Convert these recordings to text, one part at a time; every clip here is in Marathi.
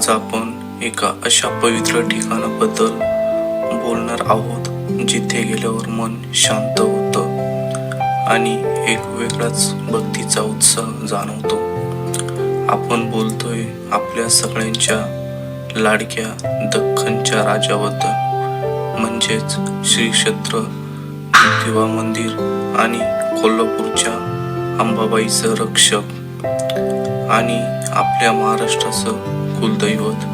आज आपण एका अशा पवित्र ठिकाणाबद्दल बोलणार आहोत जिथे गेल्यावर मन शांत होतं आणि एक वेगळाच भक्तीचा उत्साह जाणवतो. आपण बोलतोय आपल्या सगळ्यांच्या लाडक्या दख्खनच्या राजाबद्दल, म्हणजेच श्री क्षेत्र ज्योतिबा मंदिर आणि कोल्हापूरच्या अंबाबाईचं रक्षक आणि आपल्या महाराष्ट्राचं कुलदैवत.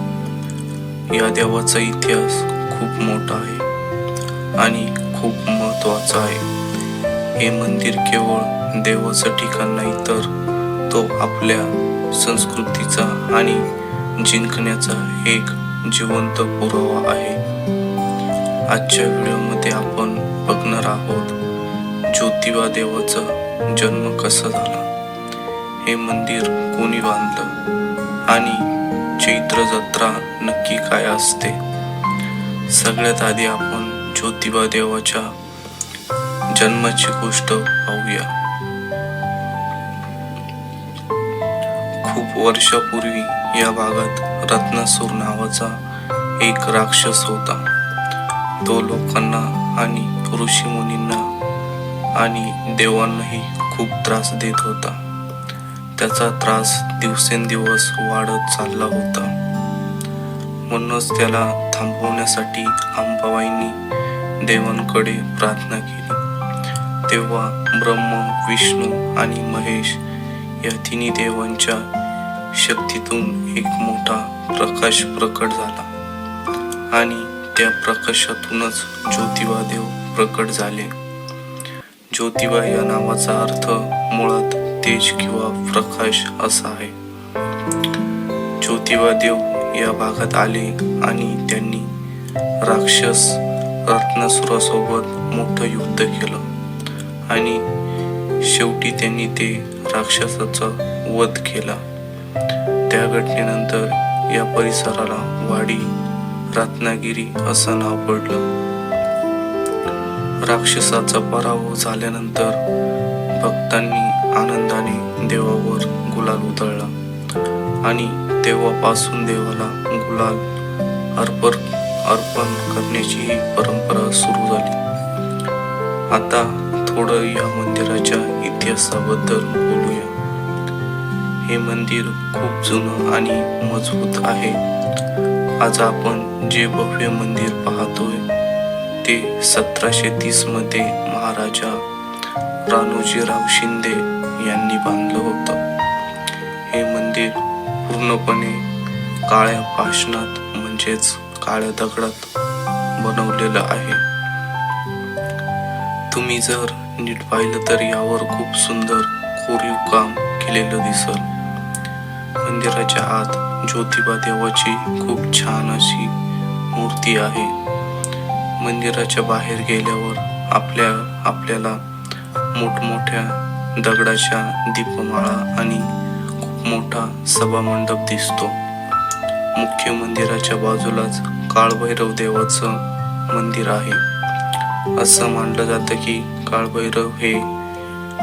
या देवाचा इतिहास खूप मोठा आहे आणि खूप महत्त्वाचा आहे. हे मंदिर केवळ देवाचं ठिकाण नाही, तर तो आपल्या संस्कृतीचा आणि जिंकण्याचा एक जिवंत पुरावा आहे. आजच्या व्हिडिओमध्ये आपण बघणार आहोत ज्योतिबा देवाचा जन्म कसा झाला, हे मंदिर कोणी बांधलं आणि चैत्र जत्रा नक्की काय असते. सगळ्यात आधी आपण ज्योतिबा देवाच्या जन्माची गोष्ट पाहूया. खूप वर्षापूर्वी या भागात रत्नासूर नावाचा एक राक्षस होता. तो लोकांना आणि ऋषीमुनींना आणि देवांनाही खूप त्रास देत होता. त्याचा त्रास दिवसेंदिवस वाढत चालला होता. म्हणूनच त्याला थांबवण्यासाठी अंबाबाईंनी देवांकडे प्रार्थना केली. तेव्हा ब्रह्म, विष्णू आणि महेश या तिन्ही देवांच्या शक्तीतून एक मोठा प्रकाश प्रकट झाला आणि त्या प्रकाशातूनच ज्योतिबा देव प्रकट झाले. ज्योतिबा या नावाचा अर्थ मुळात तेज किंवा प्रकाश असा आहे. ज्योतिबा देव या भागात आले आणि त्यांनी राक्षस रत्नासुरासोबत मोठं युद्ध केलं आणि शेवटी त्यांनी ते राक्षसाचा वध केला. त्या घटनेनंतर या परिसराला वाडी रत्नागिरी असं नाव पडलं. राक्षसाचा पराभव झाल्यानंतर भक्तांनी आनंदाने देवावर गुलाल उधळला आणि तेव्हापासून देवाला गुलाल अर्पण करण्याची ही परंपरा सुरू झाली. आता थोडं या मंदिराच्या इतिहासाबद्दल बोलूया. हे मंदिर खूप जुनं आणि मजबूत आहे. आज आपण जे भव्य मंदिर पाहतोय ते 1730 मध्ये महाराजा राणोजीराव शिंदे यांनी बांधलं होतं. हे मंदिर पूर्णपणे काळ्या पाषाणात म्हणजेच काळ्या दगडात बनवलेलं आहे. तुम्ही जर नीट पाहिलं तर यावर खूप सुंदर कोरीव काम केलेलं दिसल. मंदिराच्या आत ज्योतिबा देवाची खूप छान अशी मूर्ती आहे. मंदिराच्या बाहेर गेल्यावर आपल्याला मोठमोठ्या दगडाच्या दीपमाळा आणि खूप मोठा सभामंडप दिसतो. मुख्य मंदिराच्या बाजूलाच काळभैरव देवाचं मंदिर आहे. असं मानलं जातं की काळभैरव हे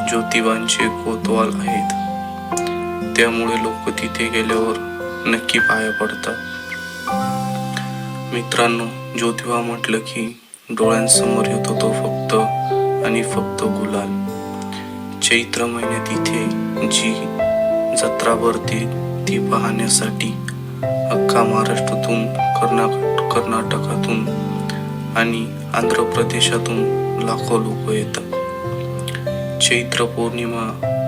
ज्योतिबांचे कोतवाल आहेत. त्यामुळे लोक तिथे गेल्यावर नक्की पाया पडतात. मित्रांनो, ज्योतिबा म्हटलं की डोळ्यांसमोर येतो तो फक्त आणि फक्त गुलाल. चैत्र महिन्यात इथे जी जत्रा भरते ती पाहण्यासाठी अख्खा महाराष्ट्रातून, कर्नाटकातून आणि आंध्र प्रदेशातून लाखो लोक येतात. चैत्र पौर्णिमा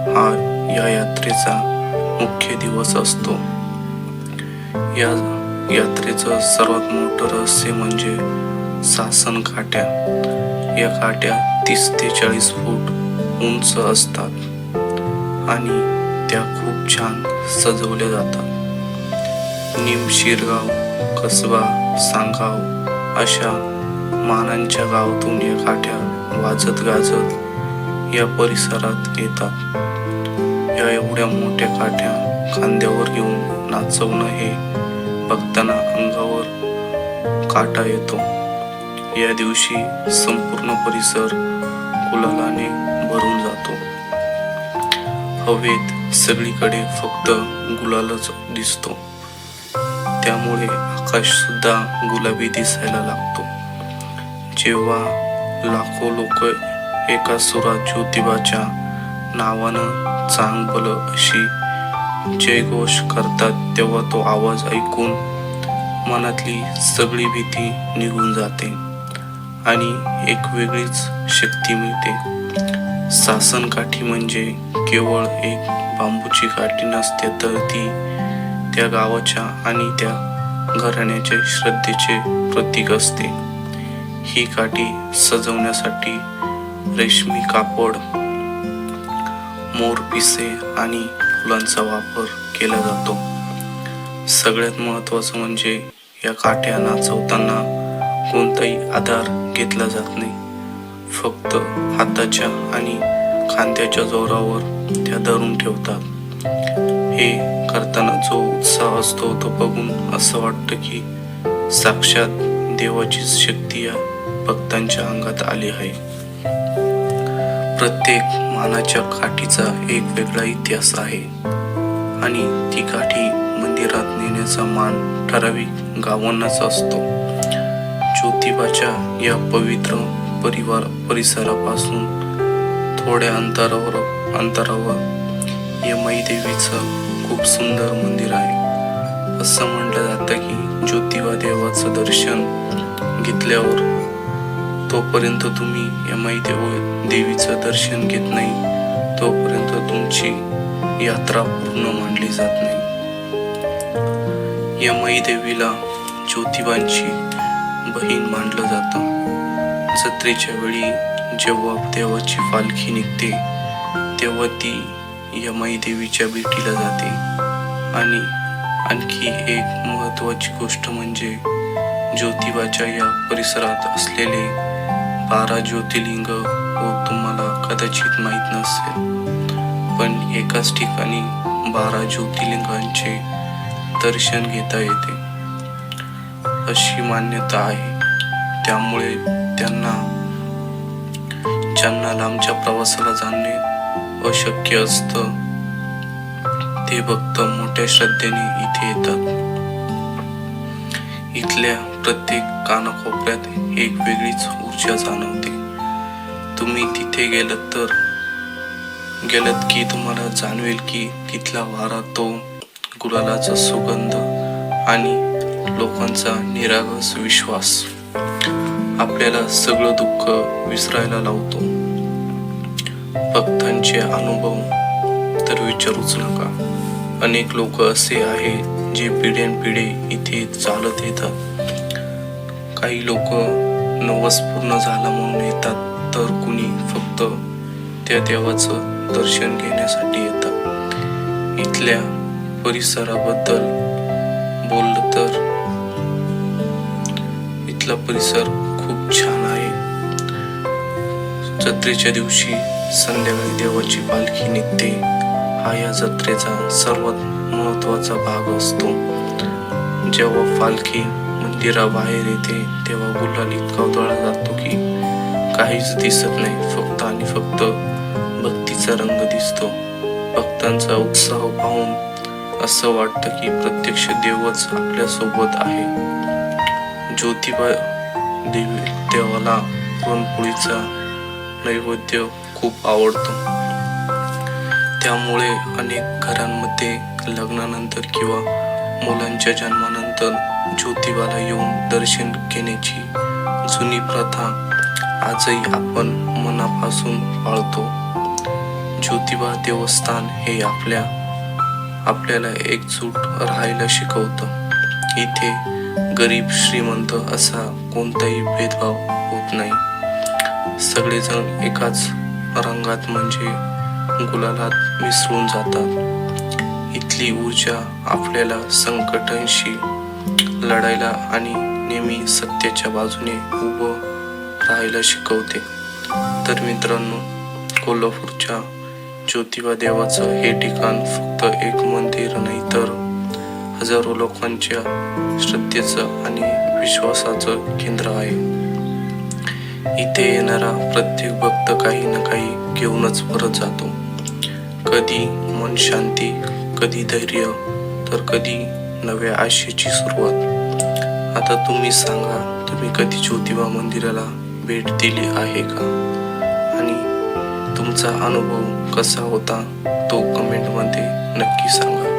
हा या यात्रेचा मुख्य दिवस असतो. या यात्रेचं सर्वात मोठं रहस्य म्हणजे सासन काट्या. या काट्या 30 ते 40 फूट उंच असतात आणि त्या खूप छान सजवल्या जातात. निम, शिरगाव, कसबा, सांगाव अशा मानांच्या गावातून या काठ्या वाजत गाजत या परिसरात येतात. या एवढ्या मोठ्या काठ्या खांद्यावर घेऊन नाचवणं हे भक्तांना अंगावर काटा येतो. या दिवशी संपूर्ण परिसर गुलालाने भरून जातो. हवेत सगळीकडे फक्त गुलालच दिसतो. त्यामुळे आकाश सुद्धा गुलाबी दिसायला लागतो. जेव्हा लाखो लोक एका सुरात ज्योतिबाच्या नावानं चांगभल अशी जयघोष करतात, तेव्हा तो आवाज ऐकून मनातली सगळी भीती निघून जाते आणि एक वेगळीच शक्ती मिळते. सासनकाठी म्हणजे केवळ एक बांबूची काठी नसते, तर ती त्या गावाच्या आणि त्या घराण्याच्या श्रद्धेचे प्रतीक असते. ही काठी सजवण्यासाठी रेशमी कापड, मोरपिसे आणि फुलांचा वापर केला जातो. सगळ्यात महत्त्वाचं म्हणजे या काठ्या नाचवताना कोणताही आधार घेतला जात नाही. फक्त हाताच्या आणि खांद्याच्या जोरावर त्या धरून ठेवतात. हे करताना जो उत्साह असतो तो बघून असं वाटतं की साक्षात देवाचीच शक्ती या भक्तांच्या अंगात आली आहे. प्रत्येक मानाच्या काठीचा एक वेगळा इतिहास आहे आणि ती काठी मंदिरात नेण्याचा मान ठराविक गावांनाच असतो. ज्योतिबाच्या या पवित्र परिसरापासून थोड्या अंतरावर यमाई देवीचं खूप सुंदर मंदिर आहे. असं म्हटलं जातं की ज्योतिबा देवाचं दर्शन घेतल्यावर तोपर्यंत तुम्ही यमाई देवीचं दर्शन घेत नाही तोपर्यंत तुमची यात्रा पूर्ण मानली जात नाही. यमाई देवीला ज्योतिबांची बहीण मानलं जातं. जत्रेच्या वेळी जेव्हा देवाची पालखी निघते तेव्हा ती यमाई देवीच्या भेटीला जाते. आणि आणखी एक महत्त्वाची गोष्ट म्हणजे ज्योतिबाच्या या परिसरात असलेले 12 ज्योतिर्लिंग तुम्हाला कदाचित माहीत नसेल, पण एकाच ठिकाणी 12 ज्योतिर्लिंगांचे दर्शन घेता येते अशी मान्यता आहे. त्यामुळे ज्यांना लांबच्या प्रवासाला जाणे अशक्य असतं ते भक्त मोठ्या श्रद्धेने इथे येतात. इथल्या प्रत्येक कानाकोपऱ्यात एक वेगळीच ऊर्जा जाणवते. तुम्ही तिथे गेलत की तुम्हाला जाणवेल की तिथला वारा, तो गुलालाचा सुगंध आणि लोकांचा निरागस विश्वास आपल्याला सगळं दुःख विसरायला लावतो. भक्तांचे अनुभव तर विचारूच नका. अनेक लोक असे आहेत जे पिढ्यानपिढे इथे चालत येतात. काही लोक नवस पूर्ण झाला म्हणून येतात, तर कुणी फक्त त्या देवाचं दर्शन घेण्यासाठी येतात. इथल्या परिसराबद्दल बोललं तर इथला परिसर खूप छान आहे. जत्रेच्या दिवशी संध्याकाळी देवाची पालखी निघते. हा या जत्रेचा सर्वात महत्त्वाचा भाग असतो. जेव्हा पालखी मंदिराबाहेर येते तेव्हा गुलाल इतका उधळला जातो की काहीच दिसत नाही, फक्त आणि फक्त भक्तीचा रंग दिसतो. भक्तांचा उत्साह पाहून असं वाटतं की प्रत्यक्ष देवच आपल्या सोबत आहे. ज्योतिबा देवाला पुरणपोळीचा नैवेद्य खूप आवडतो. त्यामुळे अनेक घरांमध्ये लग्नानंतर किंवा मुलांच्या जन्मानंतर ज्योतिबाला येऊन दर्शन घेण्याची जुनी प्रथा आजही आपण मनापासून पाळतो. ज्योतिबा देवस्थान हे आपल्याला एकजूट राहायला शिकवतं. इथे गरीब श्रीमंत असा कोणताही भेदभाव होत नाही. सगळेजण एकाच रंगात म्हणजे गुलालात मिसळून जातात. इथली ऊर्जा आपल्याला संकटांशी लढायला आणि नेहमी सत्याच्या बाजूने उभं राहायला शिकवते. तर मित्रांनो, कोल्हापूरच्या ज्योतिबा देवाचं हे ठिकाण फक्त एक मंदिर नाही, तर हजारो लोकांच्या श्रद्धेचं आणि विश्वासाचं केंद्र आहे. इथे येणारा प्रत्येक भक्त काही ना काही घेऊनच परत जातो. कधी मन शांती, कधी धैर्य, तर कधी नव्या आयुष्याची सुरुवात. आता तुम्ही सांगा, तुम्ही कधी ज्योतिबा मंदिराला भेट दिली आहे का? आणि तुमचा अनुभव कसा होता तो कमेंटमध्ये नक्की सांगा.